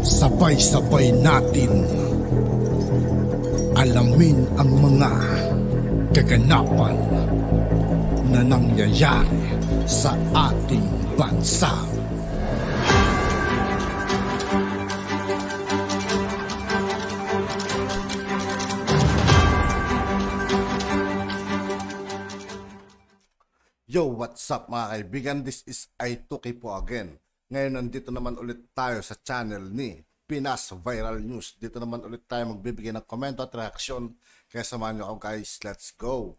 Sabay-sabay natin alamin ang mga kaganapan na nangyayari sa ating bansa. Yo, what's up mga kaibigan? This is I2K po again. Ngayon nandito naman ulit tayo sa channel ni Pinas Viral News. Dito naman ulit tayo magbibigay ng komento at reaksyon. Kaya samahan nyo ako guys, let's go!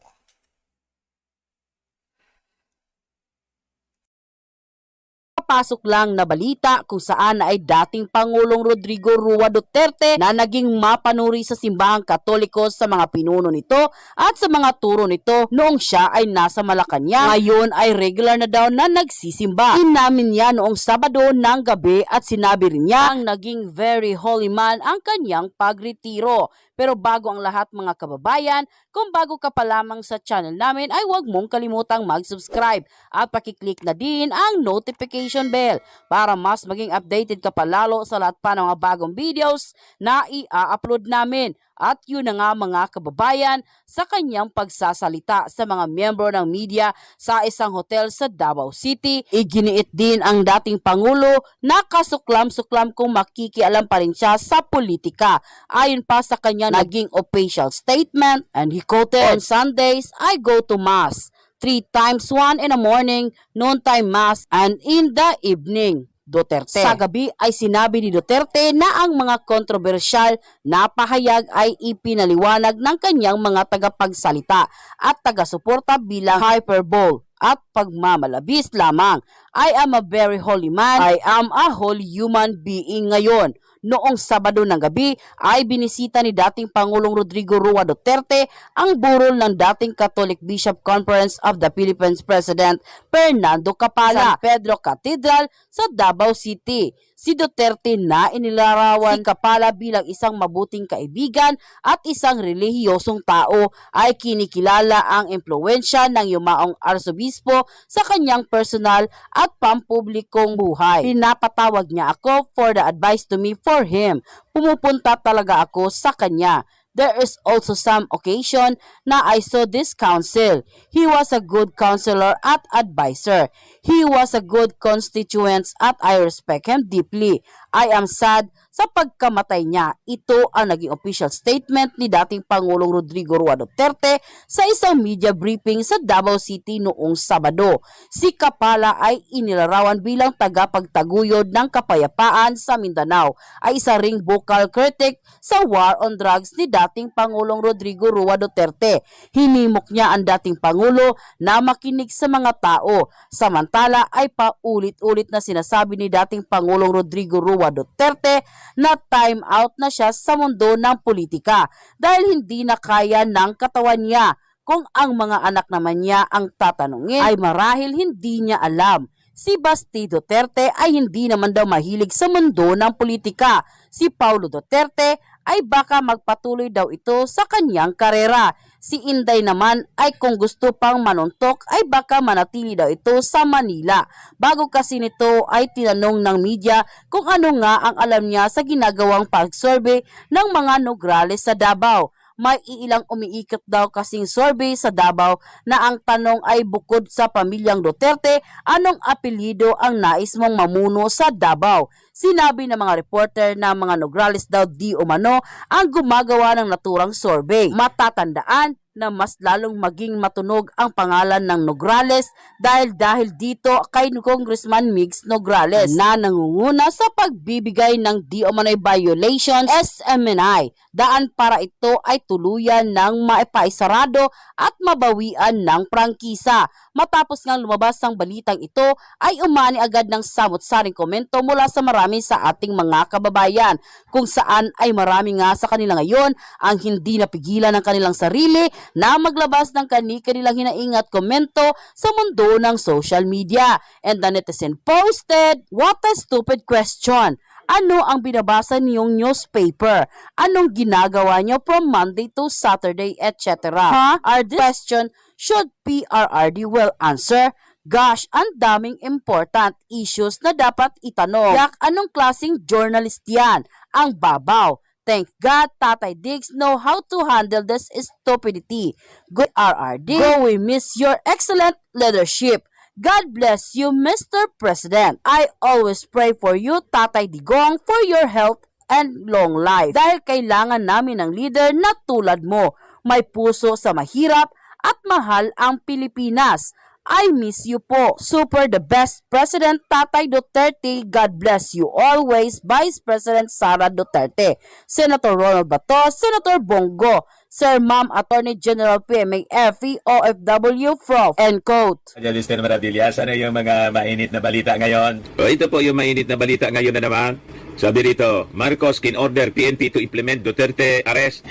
Pasok lang na balita kung saan ay dating Pangulong Rodrigo Roa Duterte na naging mapanuri sa simbahang Katoliko sa mga pinuno nito at sa mga turo nito noong siya ay nasa Malacanang. Ngayon ay regular na daw na nagsisimba. Inamin niya noong Sabado ng gabi at sinabi rin niya ang naging very holy man ang kanyang pagretiro. Pero bago ang lahat mga kababayan, kung bago ka pa lamang sa channel namin ay huwag mong kalimutang mag-subscribe at pakiclick na din ang notification bell para mas maging updated ka pa lalo sa lahat pa ng mga bagong videos na i-upload namin. At yun na nga mga kababayan sa kanyang pagsasalita sa mga miyembro ng media sa isang hotel sa Davao City. Iginiit din ang dating Pangulo na kasuklam-suklam kung makikialam pa rin siya sa politika. Ayon pa sa kanyang naging official statement, and he quoted, "On Sundays, I go to Mass 3 times, 1 in the morning, noontime Mass, and in the evening." Duterte. Sa gabi ay sinabi ni Duterte na ang mga kontrobersyal na pahayag ay ipinaliwanag ng kanyang mga tagapagsalita at taga-suporta bilang hyperbole at pagmamalabis lamang. "I am a very holy man. I am a holy human being." Ngayon, noong Sabado ng gabi ay binisita ni dating Pangulong Rodrigo Roa Duterte ang burol ng dating Catholic Bishop Conference of the Philippines President Fernando Capala, San Pedro Cathedral sa Davao City. Si Duterte na inilarawan si Capala bilang isang mabuting kaibigan at isang relihiyosong tao ay kinikilala ang impluwensya ng yumaong arsobispo sa kanyang personal at pampublikong buhay. "Pinapatawag niya ako for the advice to me for him. Pumupunta talaga ako sa kanya. There is also some occasion na I saw this counsel. He was a good counselor at advisor. He was a good constituent at I respect him deeply. I am sad sa pagkamatay niya." Ito ang naging official statement ni dating Pangulong Rodrigo Roa Duterte sa isang media briefing sa Davao City noong Sabado. Si Capala ay inilarawan bilang tagapagtaguyod ng kapayapaan sa Mindanao, ay isa ring vocal critic sa war on drugs ni dating Pangulong Rodrigo Roa Duterte. Hinimok niya ang dating Pangulo na makinig sa mga tao. Samantala ay paulit-ulit na sinasabi ni dating Pangulong Rodrigo Roa Duterte na time out na siya sa mundo ng politika dahil hindi na kaya ng katawan niya. Kung ang mga anak naman niya ang tatanungin ay marahil hindi niya alam. Si Basti Duterte ay hindi naman daw mahilig sa mundo ng politika. Si Paulo Duterte ay baka magpatuloy daw ito sa kanyang karera. Si Inday naman ay kung gusto pang manuntok ay baka manatili daw ito sa Manila. Bago kasi nito ay tinanong ng media kung ano nga ang alam niya sa ginagawang pag-survey ng mga Nograles sa Davao. May ilang umiikot daw kasing survey sa Davao na ang tanong ay bukod sa pamilyang Duterte, anong apelyido ang nais mong mamuno sa Davao? Sinabi ng mga reporter na mga Nograles daw di umano ang gumagawa ng naturang survey. Matatandaan na mas lalong maging matunog ang pangalan ng Nograles dahil dito kay Congressman Migs Nograles na nangunguna sa pagbibigay ng di umano'y violations SMNI, daan para ito ay tuluyan ng maipaisarado at mabawian ng prangkisa. Matapos ngang lumabas ang balitang ito ay umani agad ng samot-saring komento mula sa marami sa ating mga kababayan, kung saan ay marami nga sa kanila ngayon ang hindi napigilan ng kanilang sarili na maglabas ng kanilang hinaingat komento sa mundo ng social media. And the netizen posted, "What a stupid question. Ano ang binabasa niyong newspaper? Anong ginagawa niyo from Monday to Saturday, etc.? Are this question should PRRD will answer? Gosh, ang daming important issues na dapat itanong. Yak, anong klaseng journalist yan? Ang babaw. Thank God, Tatay Diggs know how to handle this stupidity. Good RRD. Go, we miss your excellent leadership. God bless you, Mr. President. I always pray for you, Tatay Digong, for your health and long life. Dahil kailangan namin ng leader na tulad mo. May puso sa mahirap at mahal ang Pilipinas. I miss you po. Super the best President Tatay Duterte. God bless you always. Vice President Sara Duterte. Senator Ronald Bato. Senator Bongo. Sir Ma'am Attorney General PMA FE OFW Prof. End quote. Mr. Maradillas, ano yung mga mainit na balita ngayon? Ito po yung mainit na balita ngayon na naman. Sabi rito, Marcos can order PNP to implement Duterte arrest.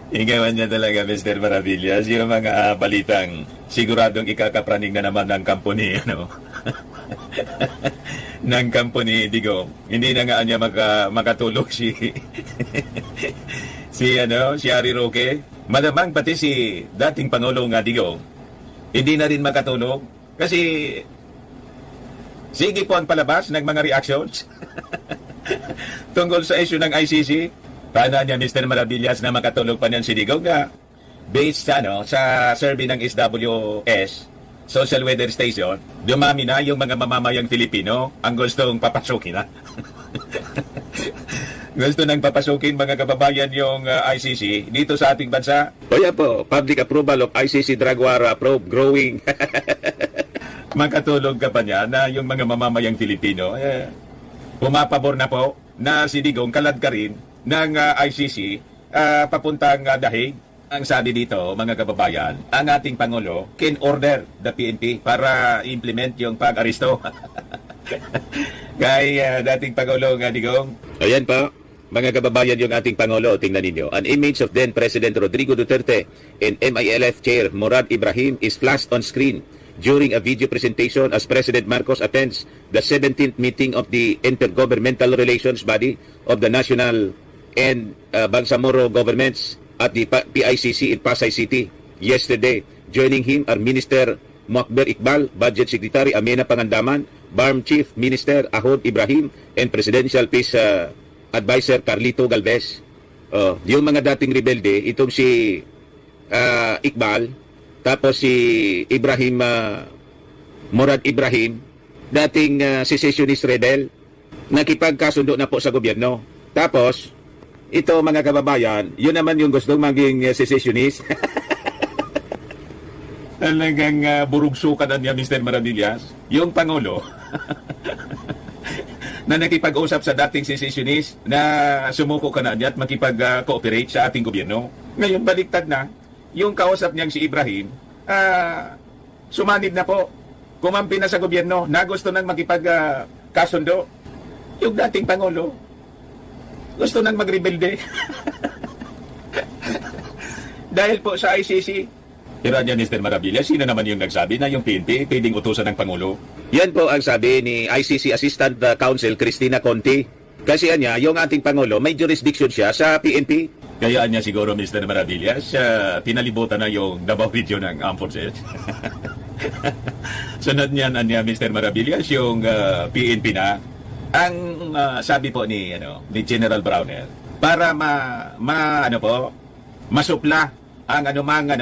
Igawan niya talaga, Mr. Maravillas, yung mga balitang siguradong ikakapraning na naman ng company, ng company, Digong. Hindi na nga niya makatulog si si Harry Roque. Malamang pati si dating Pangulong Digong, hindi na rin makatulog kasi sige po ang palabas ng mga reactions tungkol sa issue ng ICC. Paano niya, Mr. Maravillas, na makatulog pa niyan si Digong na based sa survey ng SWS, Social Weather Station, dumami na yung mga mamamayang Filipino ang gustong papasukin na. Gusto nang papasukin mga kababayan yung ICC dito sa ating bansa. Kaya po, public approval of ICC drug war probe growing. Makatulog ka pa niya na yung mga mamamayang Filipino, pumapabor na po na si Digong kalad ka rin ng ICC papuntang dahig. Ang sabi dito, mga kababayan, ang ating Pangulo can order the PNP para implement yung pag-aristo kay dating Pangulo Digong. Ayan pa, mga kababayan, yung ating Pangulo, tingnan ninyo. An image of then President Rodrigo Duterte and MILF Chair Murad Ibrahim is flashed on screen during a video presentation as President Marcos attends the 17th meeting of the Intergovernmental Relations Body of the National and Bangsamoro governments at the PICC in Pasay City yesterday. Joining him are Minister Mokber Iqbal, Budget Secretary Amena Pangandaman, BARM Chief Minister Ahod Ibrahim, and Presidential Peace Advisor Carlito Galvez. Yung mga dating rebelde, itong si Iqbal, tapos si Ibrahim, Murad Ibrahim, dating secessionist rebel, nakipagkasundo na po sa gobyerno. Tapos, ito mga kababayan, yun naman yung gustong maging secessionist. Talagang burugsukan na niya, Mr. Maravillas, yung Pangulo na nakipag-usap sa dating secessionist na sumuko ka na niya at makipag-cooperate sa ating gobyerno. Ngayon, baliktad na, yung kausap niyang si Ibrahim, sumanib na po, kumampi na sa gobyerno, na gusto nang makipag-kasundo. Yung dating Pangulo, gusto nang magrebelde. Dahil po sa ICC. Pero niya, Mr. Maravillas, sino naman yung nagsabi na yung PNP pwedeng utusan ng Pangulo? Yan po ang sabi ni ICC Assistant Counsel Cristina Conti. Kasi niya, yung ating Pangulo, may jurisdiction siya sa PNP. Kaya niya siguro, Mr. Maravillas, pinalibutan na yung Davao Region ng Armed Forces. Sunod niyan, Mr. Maravillas, yung PNP na. Ang sabi po ni General Browner, para masupla ang anumang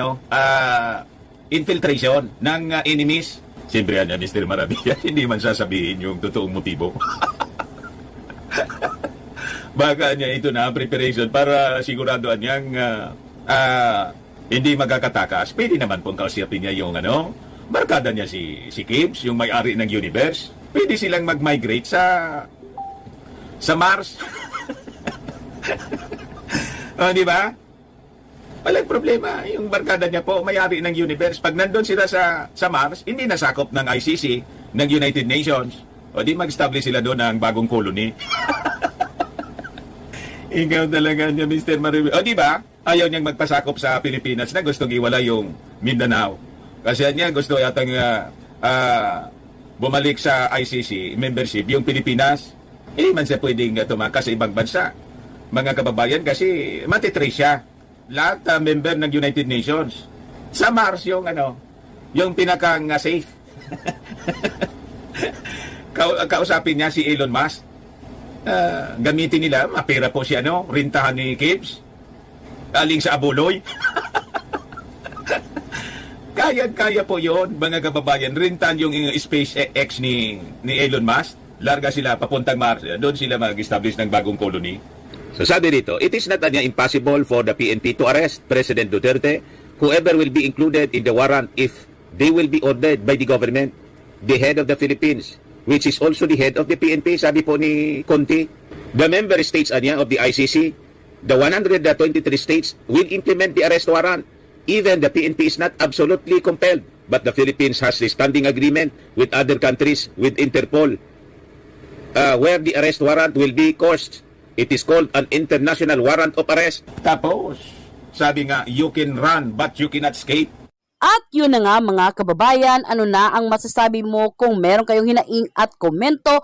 infiltration ng enemies. Siyempre Mr. Maravillas, hindi man sasabihin yung totoong motibo. Baka niya ito na preparation para siguradoan niyang hindi magkakatakas. Pwede naman pong kausapin niya yung barkada niya si Gibbs, yung may-ari ng universe. Pwede silang mag-migrate sa Mars. Di ba? Walang problema. Yung barkada niya po, may-ari ng universe. Pag nandun sila sa Mars, hindi nasakop ng ICC, ng United Nations. O di mag-establish sila doon ng bagong colony. Ikaw talaga niya, Mr. Maribe. O di ba? Ayaw niyang magpasakop sa Pilipinas na gustong iwala yung Mindanao. Kasi niya gusto yatang bumalik sa ICC membership yung Pilipinas. Hindi man siya pwedeng tumakas sa ibang bansa. Mga kababayan, kasi matitrace siya. Lahat member ng United Nations. Sa Mars Yung pinakang safe. Kausapin niya si Elon Musk. Gamitin nila, mapera po si rintahan ni Gibbs. Aling sa Abuloy. Kaya po yon mga kababayan. Rintahan yung SpaceX ni Elon Musk. Larga sila papuntang Mars. Doon sila mag-establish ng bagong colony. So sabi dito, it is not impossible for the PNP to arrest President Duterte, whoever will be included in the warrant if they will be ordered by the government, the head of the Philippines, which is also the head of the PNP, sabi po ni Conti. The member states of the ICC, the 123 states will implement the arrest warrant. Even the PNP is not absolutely compelled, but the Philippines has a standing agreement with other countries, with Interpol, where the arrest warrant will be caused. It is called an international warrant of arrest. Tapos, sabi nga, you can run but you cannot escape. At yun na nga mga kababayan, ano na ang masasabi mo kung meron kayong hinaing at komento?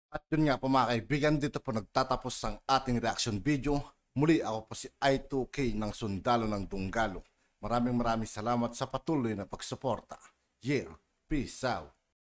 At yun nga po mga kaibigan, dito po nagtatapos ang ating reaction video. Muli ako po si I2K ng Sundalo ng Dunggalo. Maraming salamat sa patuloy na pagsuporta. Yeah, peace out.